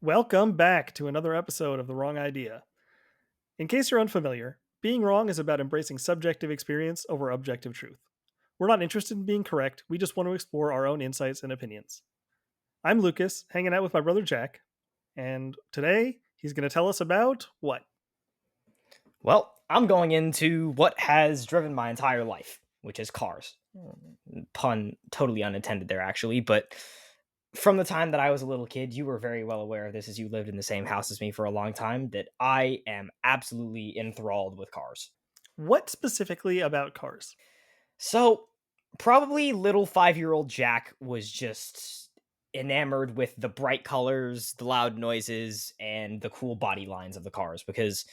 Welcome back to another episode of The Wrong Idea. In case you're unfamiliar, being wrong is about embracing subjective experience over objective truth. We're not interested in being correct, we just want to explore our own insights and opinions. I'm Lucas, hanging out with my brother Jack, and today he's going to tell us about what? Well, I'm going into what has driven my entire life, which is cars. Pun totally unintended there, actually. But from the time that I was a little kid, you were very well aware of this as you lived in the same house as me for a long time, that I am absolutely enthralled with cars. What specifically about cars? So, probably little 5-year-old Jack was just enamored with the bright colors, the loud noises, and the cool body lines of the cars because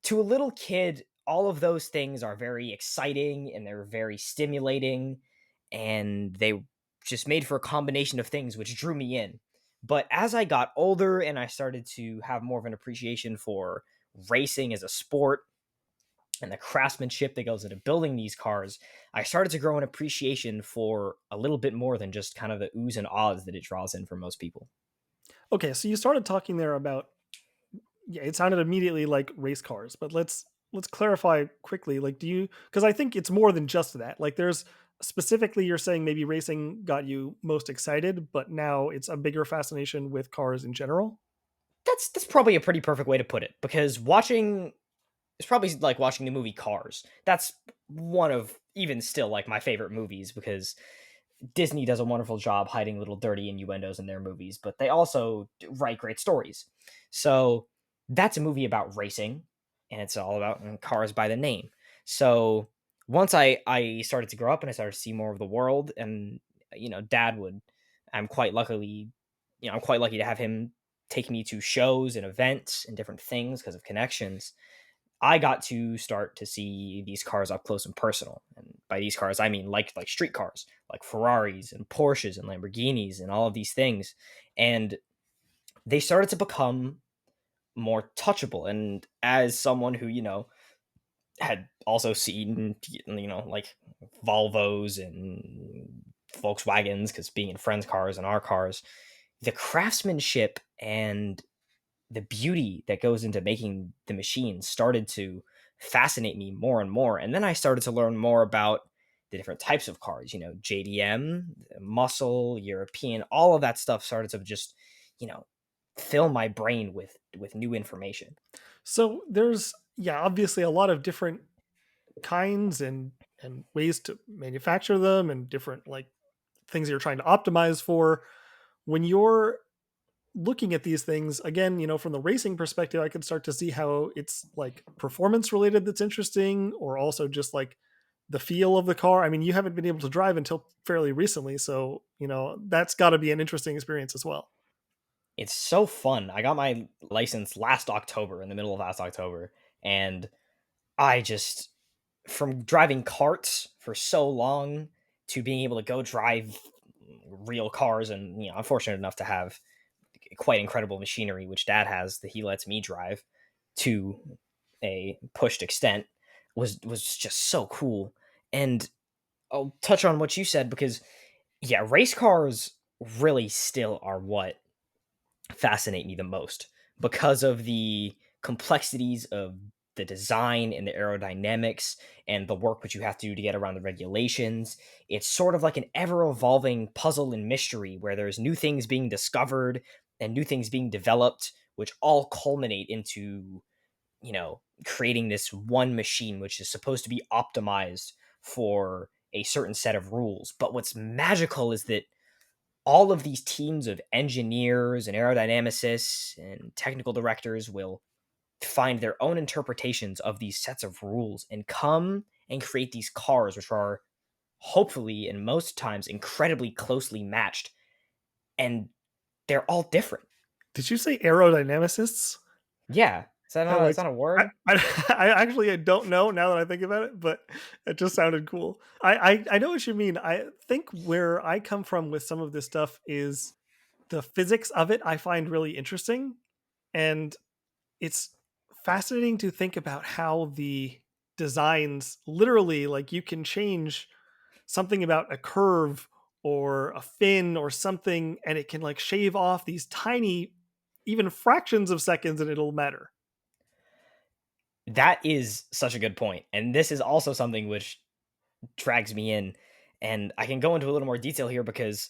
to a little kid, all of those things are very exciting and they're very stimulating, and they just made for a combination of things which drew me in. But as I got older and I started to have more of an appreciation for racing as a sport and the craftsmanship that goes into building these cars, I started to grow an appreciation for a little bit more than just kind of the oohs and ahs that it draws in for most people. Okay, so you started talking there about it sounded immediately like race cars, but let's clarify quickly. Like, do you? Because I think it's more than just that. Like, there's specifically you're saying maybe racing got you most excited, but now it's a bigger fascination with cars in general. That's probably a pretty perfect way to put it because watching it's probably like watching the movie Cars. That's one of even still like my favorite movies because Disney does a wonderful job hiding little dirty innuendos in their movies, but they also write great stories. So that's a movie about racing, and it's all about cars by the name. So once I started to grow up and I started to see more of the world, and Dad would, I'm quite luckily, I'm quite lucky to have him take me to shows and events and different things because of connections. I got to start to see these cars up close and personal. And by these cars, I mean like street cars, like Ferraris and Porsches and Lamborghinis and all of these things. And they started to become more touchable. And as someone who, had also seen, like Volvos and Volkswagens, because being in friends' cars and our cars, the craftsmanship and the beauty that goes into making the machine started to fascinate me more and more. And then I started to learn more about the different types of cars, JDM, muscle, European, all of that stuff started to just, you know, fill my brain with new information. So there's obviously a lot of different kinds and ways to manufacture them and different like things you're trying to optimize for. When you're looking at these things again, from the racing perspective, I could start to see how it's like performance related that's interesting, or also just like the feel of the car. I mean, you haven't been able to drive until fairly recently, so that's got to be an interesting experience as well. It's so fun. I got my license last October, in the middle of last October, and I just from driving carts for so long to being able to go drive real cars, and I'm fortunate enough to have quite incredible machinery which dad has that he lets me drive to a pushed extent, was just so cool. And I'll touch on what you said because race cars really still are what fascinate me the most because of the complexities of the design and the aerodynamics and the work that you have to do to get around the regulations. It's sort of like an ever evolving puzzle and mystery where there's new things being discovered and new things being developed, which all culminate into, creating this one machine, which is supposed to be optimized for a certain set of rules. But what's magical is that all of these teams of engineers and aerodynamicists and technical directors will find their own interpretations of these sets of rules and come and create these cars, which are hopefully and most times incredibly closely matched. And they're all different. Did you say aerodynamicists? Yeah. I like Is that a I, word? I actually I don't know now that I think about it, but it just sounded cool. I know what you mean. I think where I come from with some of this stuff is the physics of it I find really interesting, and it's fascinating to think about how the designs literally, like, you can change something about a curve or a fin or something, and it can like shave off these tiny even fractions of seconds and it'll matter. That is such a good point, and this is also something which drags me in, and I can go into a little more detail here because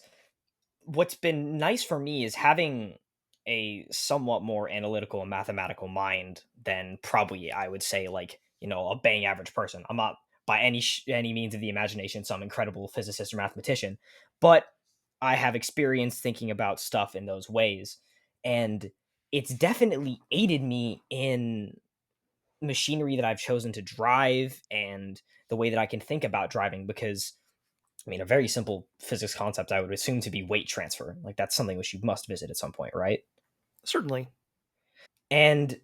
what's been nice for me is having a somewhat more analytical and mathematical mind than probably I would say like a bang average person. I'm not by any means of the imagination some incredible physicist or mathematician, but I have experience thinking about stuff in those ways, and it's definitely aided me in machinery that I've chosen to drive and the way that I can think about driving because I mean, a very simple physics concept I would assume to be weight transfer. Like that's something which you must visit at some point, right? Certainly. And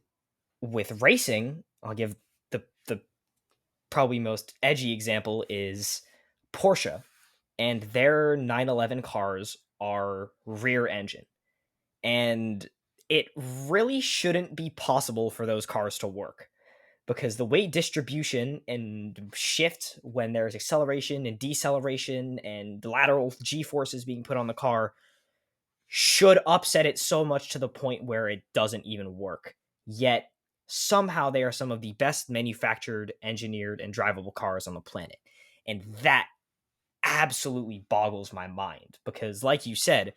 with racing, I'll give the probably most edgy example is Porsche, and their 911 cars are rear engine. And it really shouldn't be possible for those cars to work because the weight distribution and shift when there's acceleration and deceleration and the lateral g forces being put on the car should upset it so much to the point where it doesn't even work. Yet somehow they are some of the best manufactured, engineered, and drivable cars on the planet. And that absolutely boggles my mind because, like you said,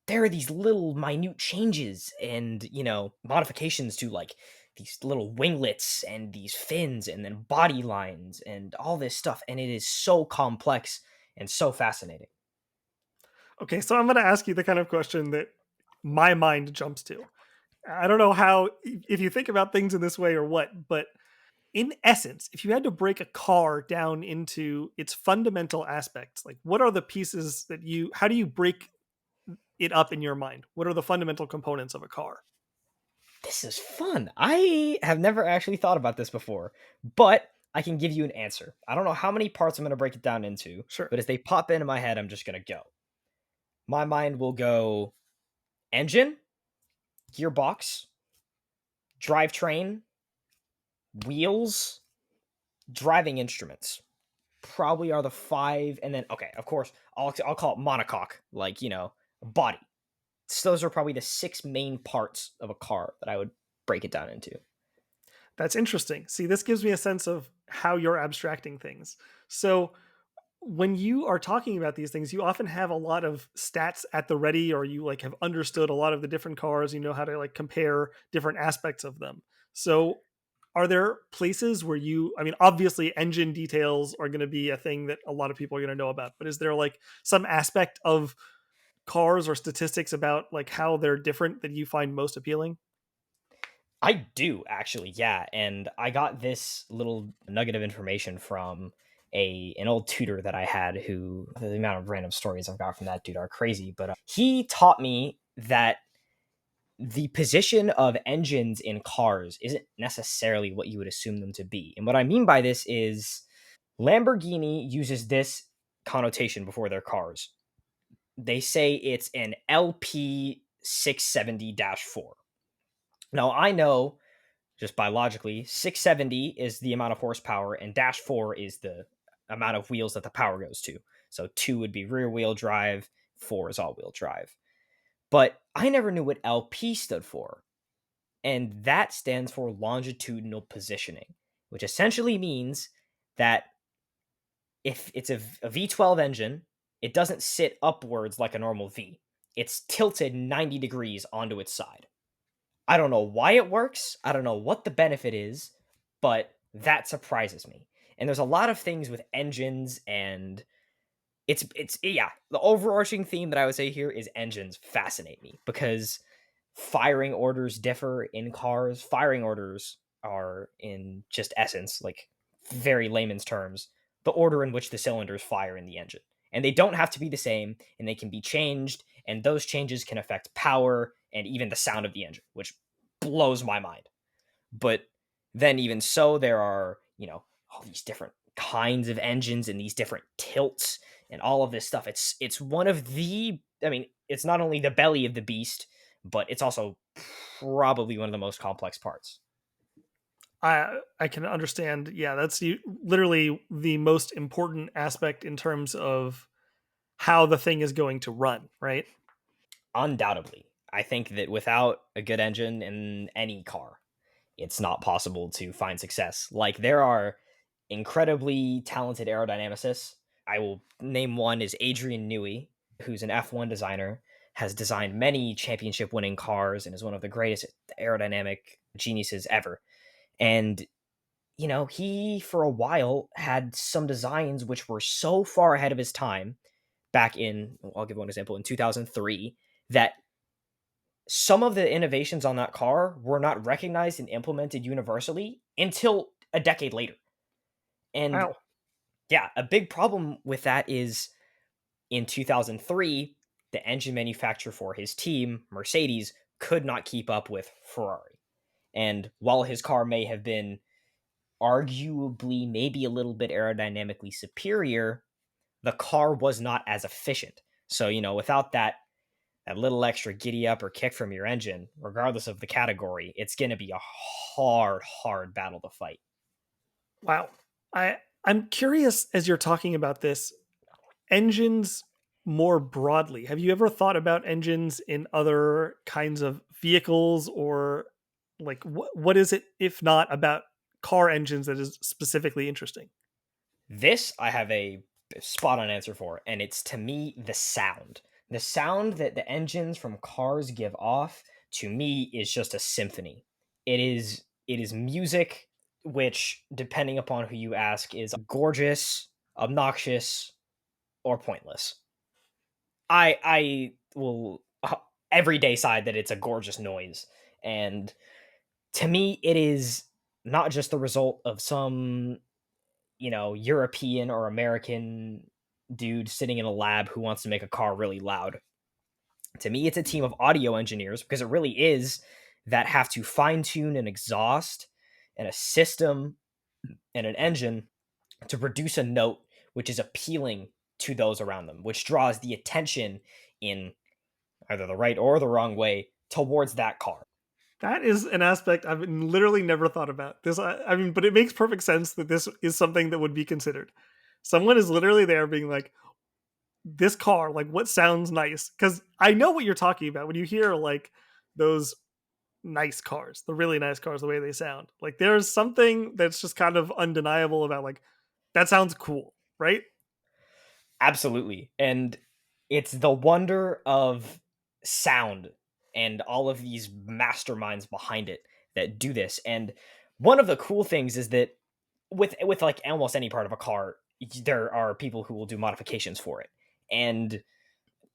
there are these little minute changes and, modifications to like these little winglets and these fins and then body lines and all this stuff. And it is so complex and so fascinating. Okay, so I'm going to ask you the kind of question that my mind jumps to. I don't know how, if you think about things in this way or what, but in essence, if you had to break a car down into its fundamental aspects, like what are the pieces that how do you break it up in your mind? What are the fundamental components of a car? This is fun. I have never actually thought about this before, but I can give you an answer. I don't know how many parts I'm going to break it down into, Sure. but as they pop into my head, I'm just going to go. My mind will go engine, gearbox, drivetrain, wheels, driving instruments. Probably are the five, and then okay, of course, I'll call it monocoque, like body. So those are probably the six main parts of a car that I would break it down into. That's interesting. See, this gives me a sense of how you're abstracting things. So, when you are talking about these things, you often have a lot of stats at the ready, or you like have understood a lot of the different cars, you know how to like compare different aspects of them. So, are there places where I mean, obviously engine details are going to be a thing that a lot of people are going to know about, but is there like some aspect of cars or statistics about like how they're different that you find most appealing? I do actually, yeah. And I got this little nugget of information from an old tutor that I had who the amount of random stories I've got from that dude are crazy. But he taught me that the position of engines in cars isn't necessarily what you would assume them to be. And what I mean by this is Lamborghini uses this connotation before their cars. They say it's an LP 670 4. Now, I know just biologically, 670 is the amount of horsepower, and dash 4 is the amount of wheels that the power goes to. So 2 would be rear wheel drive, 4 is all wheel drive. But I never knew what LP stood for. And that stands for longitudinal positioning, which essentially means that if it's a V12 engine, it doesn't sit upwards like a normal V. It's tilted 90 degrees onto its side. I don't know why it works. I don't know what the benefit is, but that surprises me. And there's a lot of things with engines and it's yeah, the overarching theme that I would say here is engines fascinate me because firing orders differ in cars. Firing orders are in just essence, like very layman's terms, the order in which the cylinders fire in the engine. And they don't have to be the same and they can be changed and those changes can affect power and even the sound of the engine, which blows my mind. But then even so there are, all these different kinds of engines and these different tilts and all of this stuff. It's one of the I mean, it's not only the belly of the beast, but it's also probably one of the most complex parts. I can understand. Yeah, that's literally the most important aspect in terms of how the thing is going to run, right? Undoubtedly. I think that without a good engine in any car, it's not possible to find success. Like there are incredibly talented aerodynamicists. I will name one is Adrian Newey, who's an F1 designer, has designed many championship winning cars and is one of the greatest aerodynamic geniuses ever. And he for a while had some designs which were so far ahead of his time back in, I'll give one example, in 2003, that some of the innovations on that car were not recognized and implemented universally until a decade later. And Wow. yeah, a big problem with that is in 2003, the engine manufacturer for his team, Mercedes, could not keep up with Ferrari. And while his car may have been arguably maybe a little bit aerodynamically superior, the car was not as efficient. So, without that little extra giddy up or kick from your engine, regardless of the category, it's going to be a hard battle to fight. Wow. I'm curious as you're talking about this, engines more broadly. Have you ever thought about engines in other kinds of vehicles, or like what is it if not about car engines that is specifically interesting? This I have a spot on answer for, and it's to me the sound. The sound that the engines from cars give off to me is just a symphony. It is music which, depending upon who you ask, is gorgeous, obnoxious, or pointless. I will every day side that it's a gorgeous noise, and to me it is not just the result of some European or American dude sitting in a lab who wants to make a car really loud. To me, it's a team of audio engineers, because it really is, that have to fine tune an exhaust and a system and an engine to produce a note which is appealing to those around them, which draws the attention in either the right or the wrong way towards that car. That is an aspect I've literally never thought about. This, I mean, but it makes perfect sense that this is something that would be considered. Someone is literally there being like, this car, like, what sounds nice? Because I know what you're talking about when you hear like those nice cars, the really nice cars, the way they sound. Like, there's something that's just kind of undeniable about like that sounds cool, right? Absolutely. And it's the wonder of sound and all of these masterminds behind it that do this. And one of the cool things is that with like almost any part of a car, there are people who will do modifications for it. And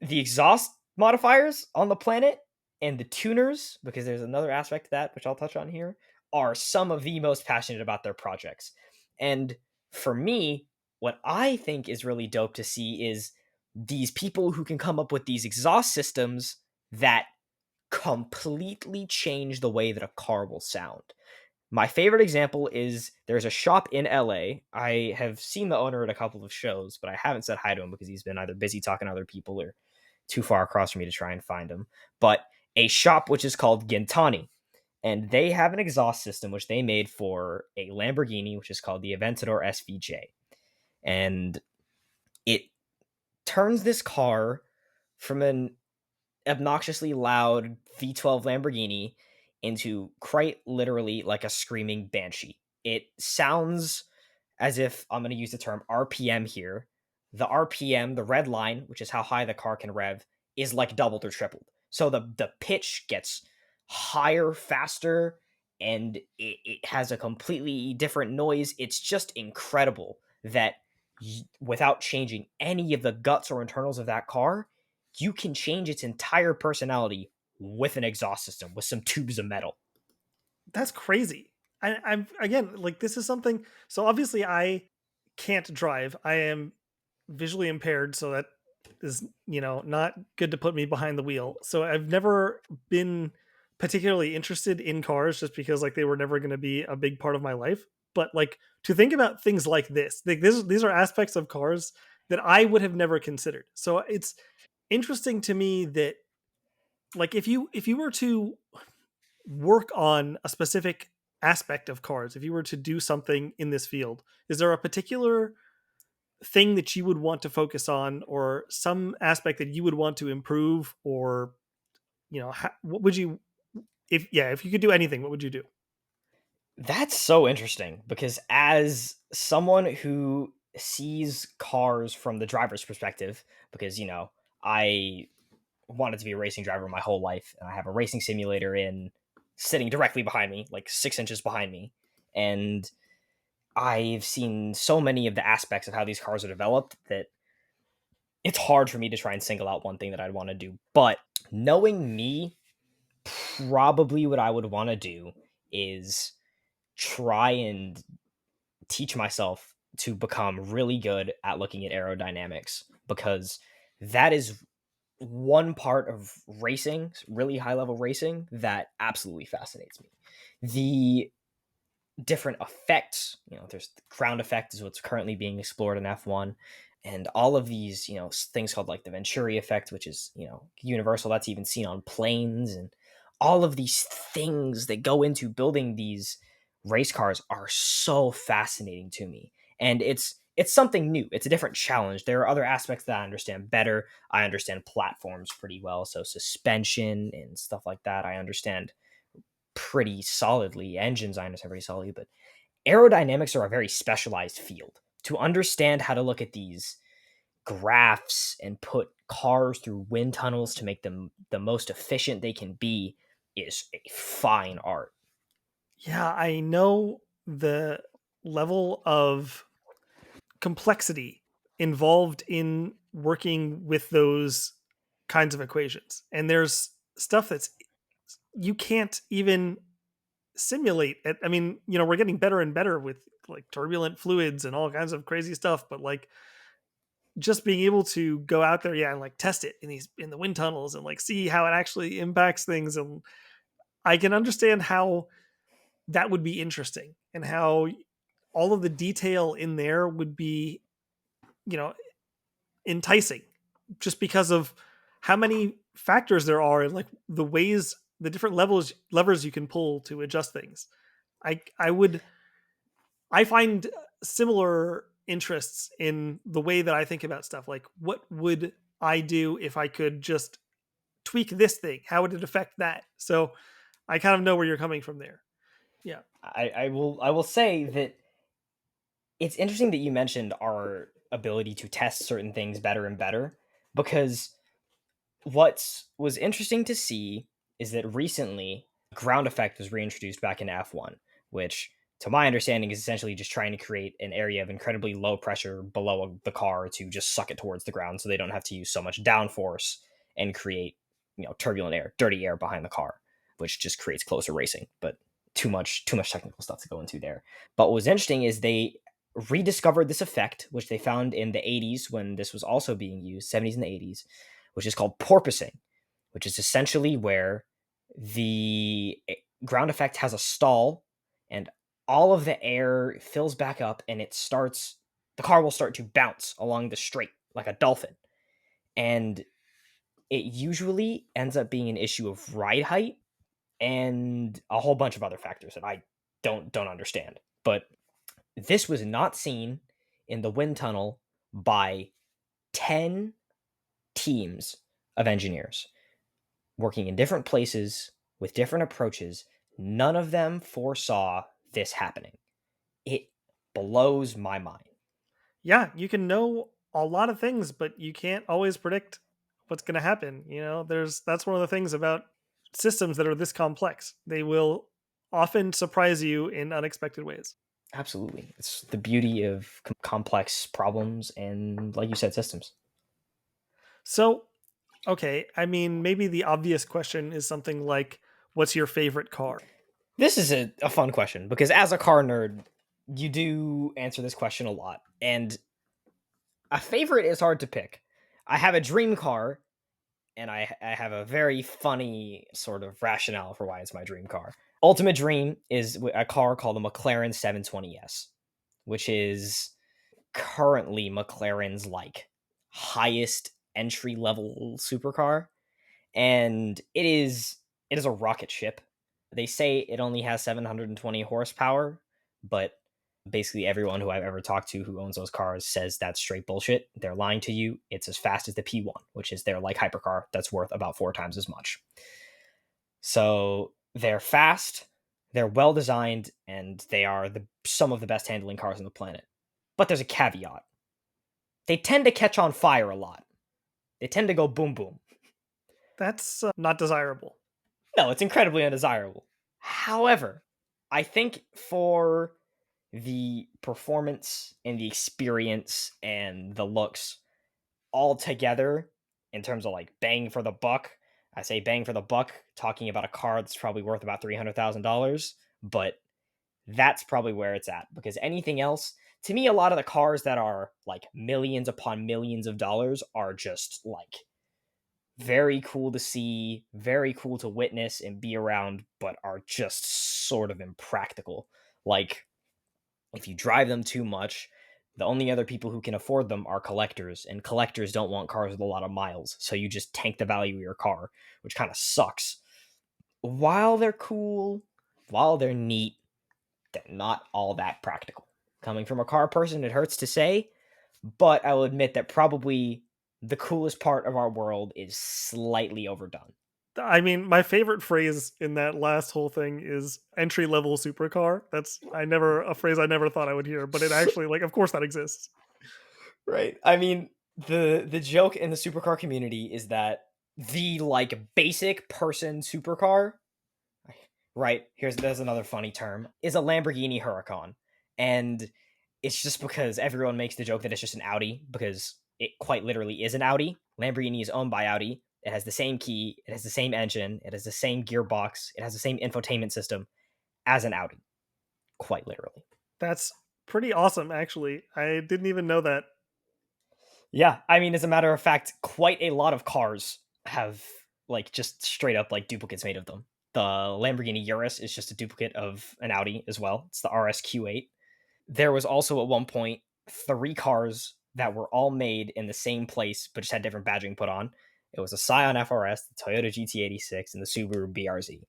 the exhaust modifiers on the planet and the tuners, because there's another aspect to that which I'll touch on here, are some of the most passionate about their projects. And for me, what I think is really dope to see is these people who can come up with these exhaust systems that completely change the way that a car will sound. My favorite example is there's a shop in LA. I have seen the owner at a couple of shows, but I haven't said hi to him because he's been either busy talking to other people or too far across for me to try and find him. But a shop which is called Gintani, and they have an exhaust system which they made for a Lamborghini, which is called the Aventador SVJ, and it turns this car from an obnoxiously loud V12 Lamborghini into quite literally like a screaming banshee. It sounds as if, I'm going to use the term RPM here. The RPM, the red line, which is how high the car can rev, is like doubled or tripled. So the pitch gets higher, faster, and it has a completely different noise. It's just incredible that without changing any of the guts or internals of that car, you can change its entire personality with an exhaust system, with some tubes of metal. That's crazy. I'm again like, this is something. So obviously, I can't drive. I am visually impaired, so that is, not good to put me behind the wheel. So I've never been particularly interested in cars, just because like they were never going to be a big part of my life. But like, to think about things like this, like these are aspects of cars that I would have never considered. So it's interesting to me that, like, if you were to work on a specific aspect of cars, if you were to do something in this field, is there a particular thing that you would want to focus on, or some aspect that you would want to improve, or what would you, if you could do anything, what would you do? That's so interesting because as someone who sees cars from the driver's perspective, because I wanted to be a racing driver my whole life, and I have a racing simulator in sitting directly behind me, like 6 inches behind me, and I've seen so many of the aspects of how these cars are developed that it's hard for me to try and single out one thing that I'd want to do. But knowing me, probably what I would want to do is try and teach myself to become really good at looking at aerodynamics, because that is one part of racing, really high level racing, that absolutely fascinates me. The different effects, there's the ground effect is what's currently being explored in F1, and all of these, things called like the Venturi effect, which is, universal, that's even seen on planes, and all of these things that go into building these race cars are so fascinating to me. And it's something new. It's a different challenge. There are other aspects that I understand better. I understand platforms pretty well, so suspension and stuff like that I understand pretty solidly. Engines I understand pretty solidly, but aerodynamics are a very specialized field. To understand how to look at these graphs and put cars through wind tunnels to make them the most efficient they can be is a fine art. Yeah, I know the level of complexity involved in working with those kinds of equations. And there's stuff that's you can't even simulate it. I mean, we're getting better and better with like turbulent fluids and all kinds of crazy stuff, but like just being able to go out there, yeah, and like test it in the wind tunnels and like see how it actually impacts things. And I can understand how that would be interesting and how all of the detail in there would be, you know, enticing just because of how many factors there are and like the different levers you can pull to adjust things. I find similar interests in the way that I think about stuff. Like, what would I do if I could just tweak this thing? How would it affect that? So I kind of know where you're coming from there. Yeah. I will say that it's interesting that you mentioned our ability to test certain things better and better, because what was interesting to see is that recently ground effect was reintroduced back in F1, which to my understanding is essentially just trying to create an area of incredibly low pressure below the car to just suck it towards the ground so they don't have to use so much downforce and create, turbulent air, dirty air behind the car, which just creates closer racing, but too much technical stuff to go into there. But what was interesting is they rediscovered this effect, which they found in the 80s when this was also being used, 70s and the 80s, which is called porpoising, which is essentially where the ground effect has a stall and all of the air fills back up and the car will start to bounce along the straight like a dolphin. And it usually ends up being an issue of ride height and a whole bunch of other factors that I don't understand. But this was not seen in the wind tunnel by 10 teams of engineers working in different places with different approaches. None of them foresaw this happening. It blows my mind. Yeah, you can know a lot of things, but you can't always predict what's going to happen. That's one of the things about systems that are this complex. They will often surprise you in unexpected ways. Absolutely. It's the beauty of complex problems and, like you said, systems. So, okay, I mean, maybe the obvious question is something like, what's your favorite car? This is a fun question because, as a car nerd, you do answer this question a lot. And a favorite is hard to pick. I have a dream car, and I have a very funny sort of rationale for why it's my dream car. Ultimate dream is a car called the McLaren 720S, which is currently McLaren's like highest entry level supercar, and it is a rocket ship. They say it only has 720 horsepower, but basically everyone who I've ever talked to who owns those cars says that's straight bullshit. They're lying to you. It's as fast as the P1, which is their like hypercar that's worth about 4 times as much. So they're fast, they're well designed, and they are some of the best handling cars on the planet. But there's a caveat. They tend to catch on fire a lot. They tend to go boom boom. That's not desirable. No, it's incredibly undesirable. However, I think for the performance and the experience and the looks all together in terms of like bang for the buck, I say bang for the buck, talking about a car that's probably worth about $300,000, but that's probably where it's at because anything else, to me, a lot of the cars that are like millions upon millions of dollars are just like very cool to see, very cool to witness and be around, but are just sort of impractical. Like, if you drive them too much, the only other people who can afford them are collectors, and collectors don't want cars with a lot of miles, so you just tank the value of your car, which kind of sucks. While they're cool, while they're neat, they're not all that practical. Coming from a car person, it hurts to say, but I will admit that probably the coolest part of our world is slightly overdone. I mean, my favorite phrase in that last whole thing is entry level supercar. That's I never a phrase I never thought I would hear, but it actually like of course that exists. Right. I mean, the joke in the supercar community is that the like basic person supercar, right? There's another funny term, is a Lamborghini Huracan. And it's just because everyone makes the joke that it's just an Audi because it quite literally is an Audi. Lamborghini is owned by Audi. It has the same key, it has the same engine, it has the same gearbox, it has the same infotainment system as an Audi, quite literally. That's pretty awesome actually. I didn't even know that. Yeah, I mean, as a matter of fact, quite a lot of cars have like just straight up like duplicates made of them. The Lamborghini Urus is just a duplicate of an Audi as well. It's the RSQ8. There was also at one point three cars that were all made in the same place but just had different badging put on. It was a Scion FRS, the Toyota GT86, and the Subaru BRZ.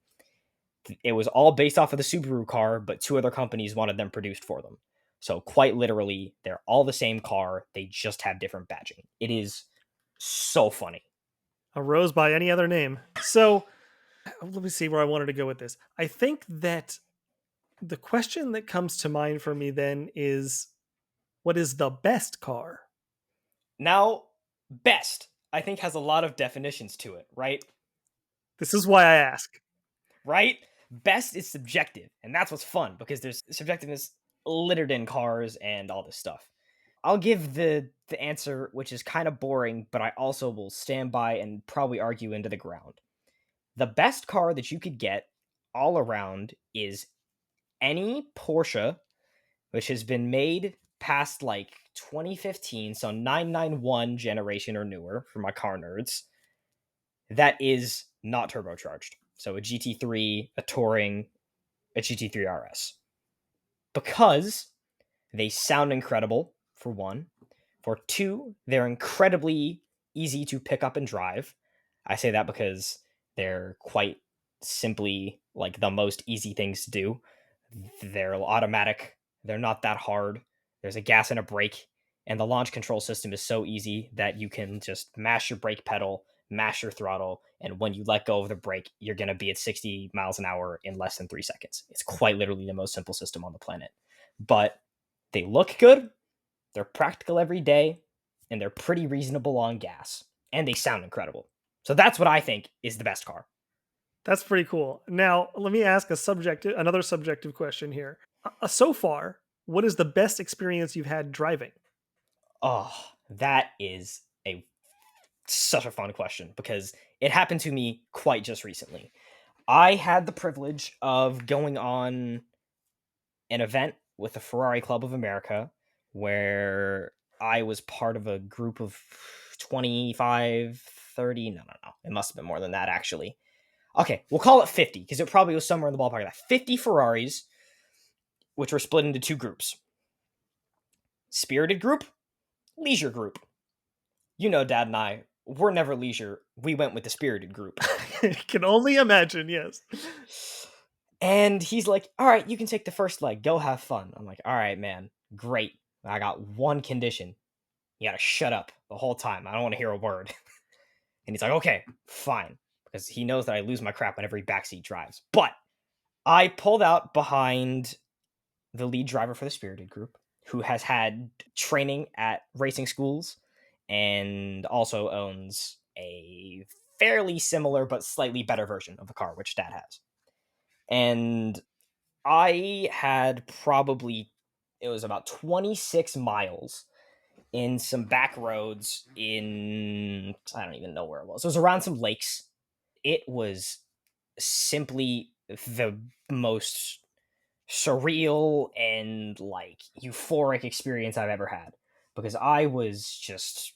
It was all based off of the Subaru car, but two other companies wanted them produced for them. So quite literally, they're all the same car. They just have different badging. It is so funny. A rose by any other name. So let me see where I wanted to go with this. I think that the question that comes to mind for me then is what is the best car? Now, best, I think, has a lot of definitions to it, right? This is why I ask. Right? Best is subjective, and that's what's fun because there's subjectiveness littered in cars and all this stuff. I'll give the answer, which is kind of boring, but I also will stand by and probably argue into the ground. The best car that you could get all around is any Porsche which has been made past like 2015, so 991 generation or newer for my car nerds, that is not turbocharged. So a GT3, a Touring, a GT3 RS. Because they sound incredible, for one. For two, they're incredibly easy to pick up and drive. I say that because they're quite simply like the most easy things to do. They're automatic, they're not that hard. There's a gas and a brake, and the launch control system is so easy that you can just mash your brake pedal, mash your throttle, and when you let go of the brake, you're going to be at 60 miles an hour in less than 3 seconds. It's quite literally the most simple system on the planet. But they look good, they're practical every day, and they're pretty reasonable on gas, and they sound incredible. So that's what I think is the best car. That's pretty cool. Now, let me ask another subjective question here. So far, what is the best experience you've had driving? Oh, that is a such a fun question because it happened to me quite just recently. I had the privilege of going on an event with the Ferrari Club of America where I was part of a group of 25, 30. No. It must have been more than that, actually. Okay, we'll call it 50 because it probably was somewhere in the ballpark of that. 50 Ferraris, which were split into two groups: spirited group, leisure group. You know, Dad and I, we're never leisure. We went with the spirited group. I can only imagine, yes. And he's like, all right, you can take the first leg. Go have fun. I'm like, all right, man. Great. I got one condition. You got to shut up the whole time. I don't want to hear a word. And he's like, okay, fine. because he knows that I lose my crap whenever he backseat drives. But I pulled out behind the lead driver for the Spirited group, who has had training at racing schools and also owns a fairly similar but slightly better version of the car, which Dad has. And I had probably, it was about 26 miles in some back roads in, I don't even know where it was. It was around some lakes. It was simply the most surreal and like euphoric experience I've ever had, because I was just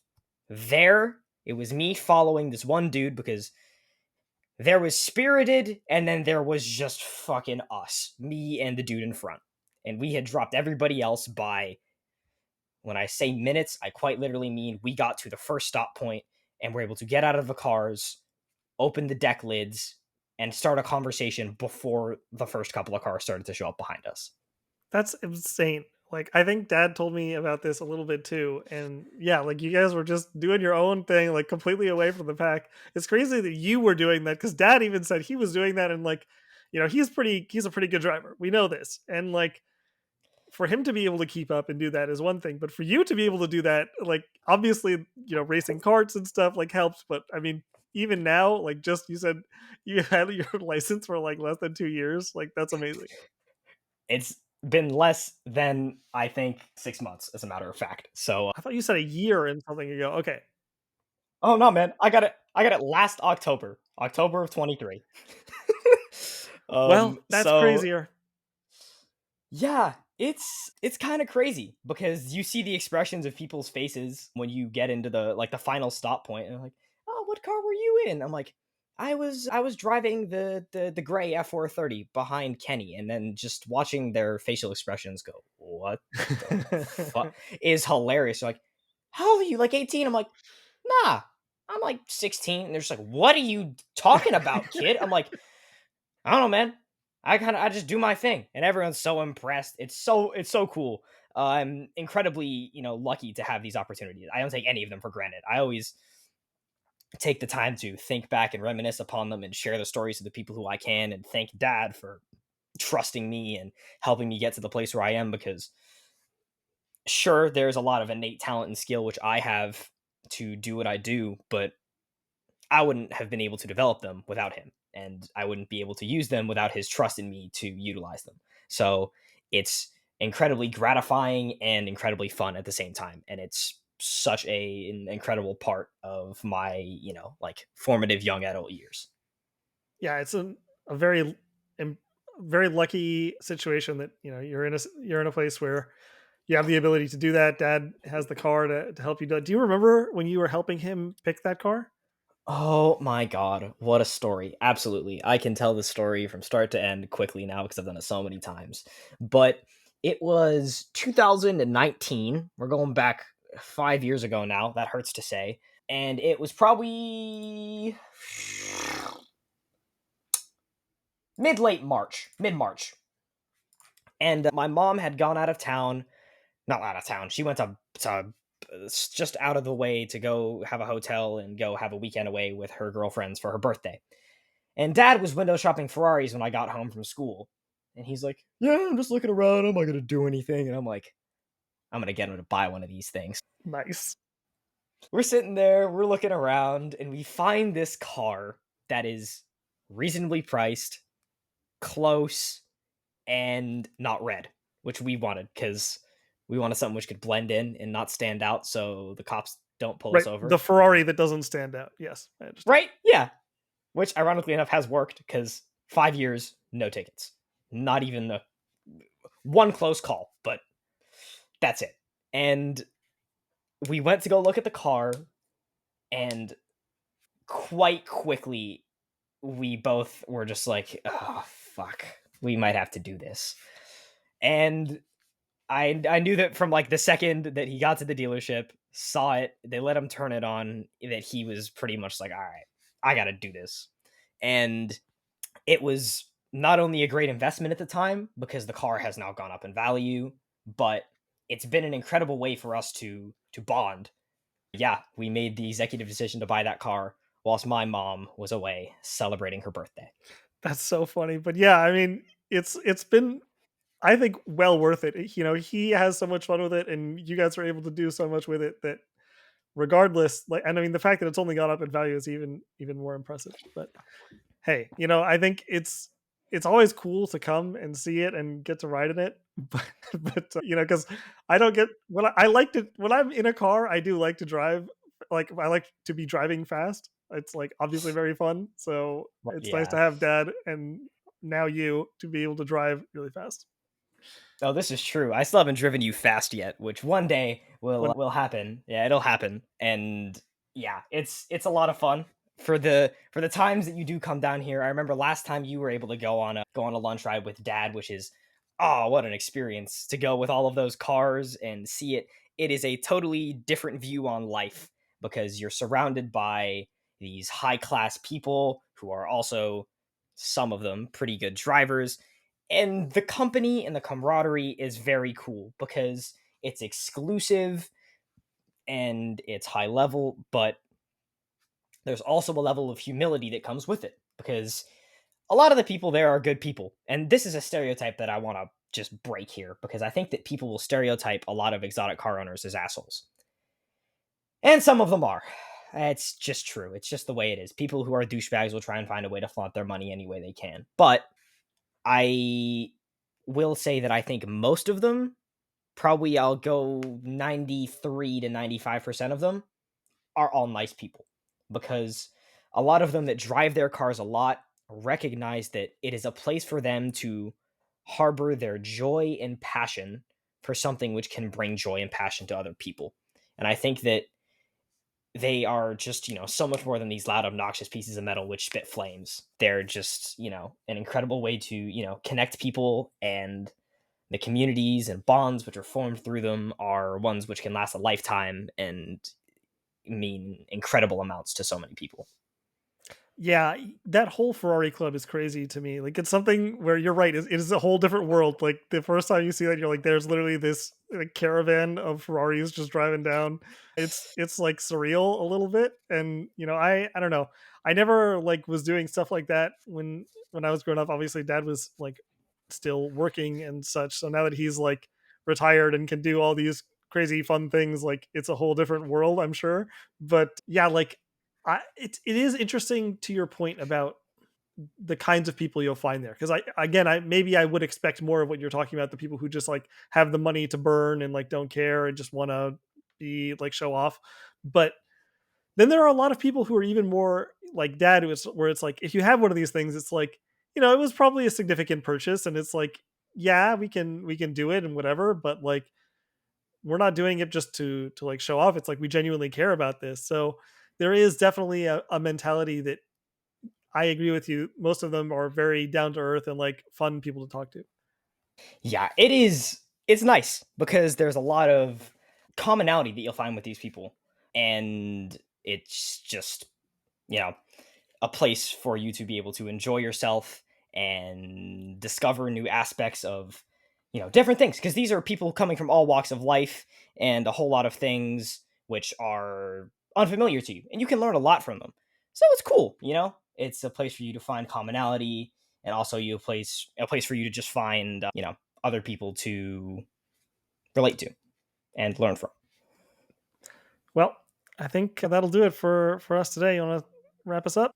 there. It was me following this one dude, because there was Spirited and then there was just fucking us, me and the dude in front. And we had dropped everybody else by, when I say minutes, I quite literally mean we got to the first stop point and were able to get out of the cars, open the deck lids, and start a conversation before the first couple of cars started to show up behind us. That's insane. Like I think Dad told me about this a little bit too, and yeah, like you guys were just doing your own thing, like completely away from the pack. It's crazy that you were doing that because Dad even said he was doing that, and like, he's a pretty good driver. We know this, and like for him to be able to keep up and do that is one thing, but for you to be able to do that, like obviously, racing karts and stuff like helps, but I mean, even now, like just you said you had your license for like less than 2 years, like that's amazing. It's been less than, I think, 6 months, as a matter of fact. So, I thought you said a year and something ago. Okay. oh no, man, I got it. I got it last October, October of 23. Well, that's So crazier. yeah, it's kind of crazy because you see the expressions of people's faces when you get into the final stop point, and they're like, "Oh, what car were you in?" I'm like, "I was driving the gray F430 behind Kenny," and then just watching their facial expressions go, "What the fuck," is hilarious. They're like, "How old are you? Like 18?" I'm like, "Nah, I'm like 16." And they're just like, "What are you talking about, kid?" I'm like, I don't know, man. I just do my thing, and everyone's so impressed. It's so cool. I'm incredibly lucky to have these opportunities. I don't take any of them for granted. I always take the time to think back and reminisce upon them and share the stories to the people who I can, and thank Dad for trusting me and helping me get to the place where I am. Because sure, there's a lot of innate talent and skill which I have to do what I do, but I wouldn't have been able to develop them without him, and I wouldn't be able to use them without his trust in me to utilize them. So it's incredibly gratifying and incredibly fun at the same time, and it's such an incredible part of my like formative young adult years. Yeah, it's a very im- very lucky situation that you're in a place where you have the ability to do that. Dad has the car to help you do it. Do you remember when you were helping him pick that car? Oh my god, what a story. Absolutely. I can tell the story from start to end quickly now because I've done it so many times. But it was 2019. We're going back 5 years ago now. That hurts to say. And it was probably mid March. And my mom had gone out of town, not out of town. She went to just out of the way to go have a hotel and go have a weekend away with her girlfriends for her birthday. And Dad was window shopping Ferraris when I got home from school. And he's like, "Yeah, I'm just looking around. I'm not going to do anything." And I'm like, "I'm going to get him to buy one of these things." Nice. We're sitting there, we're looking around, and we find this car that is reasonably priced, close, and not red, which we wanted because we wanted something which could blend in and not stand out so the cops don't pull us Right, the over. Ferrari that doesn't stand out. Yes, I understand. Right? Yeah. Which ironically enough has worked because 5 years, no tickets. Not even the one close call, but that's it. And we went to go look at the car, and quite quickly, we both were just like, "Oh, fuck. We might have to do this." And I knew that from like the second that he got to the dealership, saw it, they let him turn it on, that he was pretty much like, "All right, I got to do this." And it was not only a great investment at the time because the car has now gone up in value, but it's been an incredible way for us to bond. Yeah, we made the executive decision to buy that car whilst my mom was away celebrating her birthday. That's so funny. But yeah, I mean, it's been, I think, well worth it. He has so much fun with it, and you guys are able to do so much with it that regardless, like, and I mean, the fact that it's only gone up in value is even more impressive. But hey, I think it's always cool to come and see it and get to ride in it. But because I don't get I like to when I'm in a car, I do like to drive. Like I like to be driving fast. It's like obviously very fun. So Well, it's nice to yeah. have dad and now you to be able to drive really fast. Oh, this is true. I still haven't driven you fast yet, which one day When will happen. Yeah, it'll happen. And yeah, it's a lot of fun for the times that you do come down here. I remember last time you were able to go on a lunch ride with dad, which is, oh, what an experience to go with all of those cars and see it. It is a totally different view on life because you're surrounded by these high class people who are also, some of them, pretty good drivers, and the company and the camaraderie is very cool because it's exclusive and it's high level, but there's also a level of humility that comes with it because a lot of the people there are good people. And this is a stereotype that I want to just break here because I think that people will stereotype a lot of exotic car owners as assholes. And some of them are. It's just true. It's just the way it is. People who are douchebags will try and find a way to flaunt their money any way they can. But I will say that I think most of them, probably I'll go 93 to 95% of them, are all nice people because a lot of them that drive their cars a lot recognize that it is a place for them to harbor their joy and passion for something which can bring joy and passion to other people. And I think that they are just, so much more than these loud, obnoxious pieces of metal which spit flames. They're just, an incredible way to, connect people, and the communities and bonds which are formed through them are ones which can last a lifetime and mean incredible amounts to so many people. Yeah, that whole Ferrari club is crazy to me. Like it's something where you're right. It is a whole different world. Like the first time you see that, you're like, there's literally this like caravan of Ferraris just driving down. It's like surreal a little bit. And I don't know. I never like was doing stuff like that when I was growing up. Obviously, dad was like still working and such. So now that he's like retired and can do all these crazy fun things, like it's a whole different world, I'm sure. But yeah, like it is interesting to your point about the kinds of people you'll find there, because I maybe I would expect more of what you're talking about, the people who just like have the money to burn and like don't care and just want to be like show off. But then there are a lot of people who are even more like dad, where it's like if you have one of these things, it's like it was probably a significant purchase, and it's like yeah, we can do it and whatever, but like we're not doing it just to like show off. It's like we genuinely care about this. So there is definitely a mentality that I agree with you. Most of them are very down to earth and like fun people to talk to. Yeah, it is. It's nice because there's a lot of commonality that you'll find with these people. And it's just, you know, a place for you to be able to enjoy yourself and discover new aspects of, different things, because these are people coming from all walks of life and a whole lot of things which are unfamiliar to you, and you can learn a lot from them. So it's cool. It's a place for you to find commonality, and also a place for you to just find other people to relate to and learn from. Well, I think that'll do it for us today. You want to wrap us up?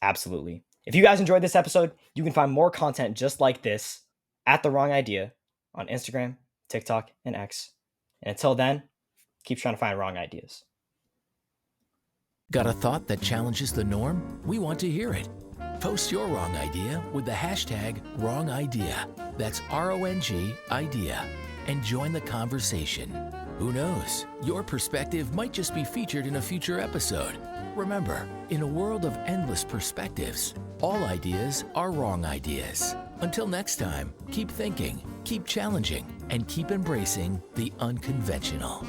Absolutely. If you guys enjoyed this episode, you can find more content just like this at The Wrong Idea on Instagram, TikTok, and X. And until then, keep trying to find wrong ideas. Got a thought that challenges the norm? We want to hear it. Post your wrong idea with the hashtag wrong idea. That's RONG idea. And join the conversation. Who knows? Your perspective might just be featured in a future episode. Remember, in a world of endless perspectives, all ideas are wrong ideas. Until next time, keep thinking, keep challenging, and keep embracing the unconventional.